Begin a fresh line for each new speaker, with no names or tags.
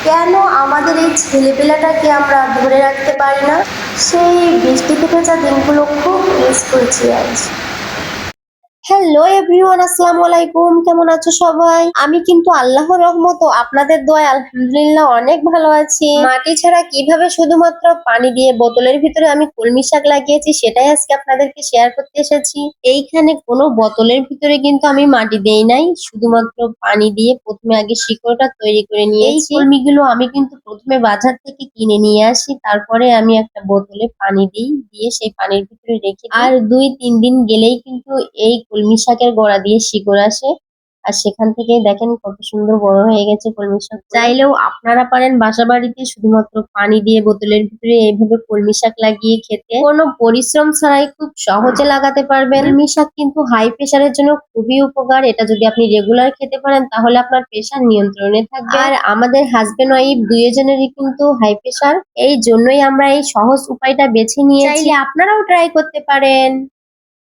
কেন আমাদের এই ছেলেপেলাটাকে আমরা ধরে রাখতে পারি না? সেই বৃষ্টিতে ভেজা দিনগুলো খুব মিস করছি আজ। হ্যালো এভরিওয়ান, আসসালামু আলাইকুম। কেমন আছো সবাই? আমি কিন্তু আল্লাহর রহমত ও আপনাদের দোয়ায় আলহামদুলিল্লাহ অনেক ভালো আছি। মাটি ছাড়া কিভাবে শুধুমাত্র পানি দিয়ে বোতলের ভিতরে আমি কলমি শাক লাগিয়েছি সেটাই আজকে আপনাদেরকে শেয়ার করতে এসেছি। এইখানে কোনো বোতলের ভিতরে কিন্তু আমি মাটি দেই নাই, শুধুমাত্র পানি দিয়ে প্রথমে আগে শিকড়টা তৈরি করে নিয়েছি। এই কলমিগুলো আমি কিন্তু প্রথমে বাজার থেকে কিনে নিয়ে আসি, তারপরে আমি একটা বোতলে পানি দিই, দিয়ে সেই পানির ভিতরে রেখে দিই। আর 2-3 দিন গেলেই কিন্তু এই কলমি শাকের গোড়া দিয়ে শিকড় আসে, আর সেখান থেকেই দেখেন কত সুন্দর বড় হয়ে গেছে কলমি শাক। চাইলেও আপনারা পারেন বাসা বাড়িতে শুধুমাত্র পানি দিয়ে বোতলের ভিতরে এইভাবে কলমি শাক লাগিয়ে খেতে, কোনো পরিশ্রম ছাড়াই খুব সহজে লাগাতে পারবেন। কলমি শাক কিন্তু হাই প্রেশারের জন্য খুবই উপকার। এটা যদি আপনি রেগুলার খেতে পারেন তাহলে আপনার প্রেশার নিয়ন্ত্রণে থাকবে। আর আমাদের হাজবেন্ড ওয়াইফ দুইজনেরই কিন্তু হাই প্রেশার, এই জন্যই আমরা এই সহজ উপায়টা বেছে নিয়েছি। চাইলে আপনারাও ট্রাই করতে পারেন।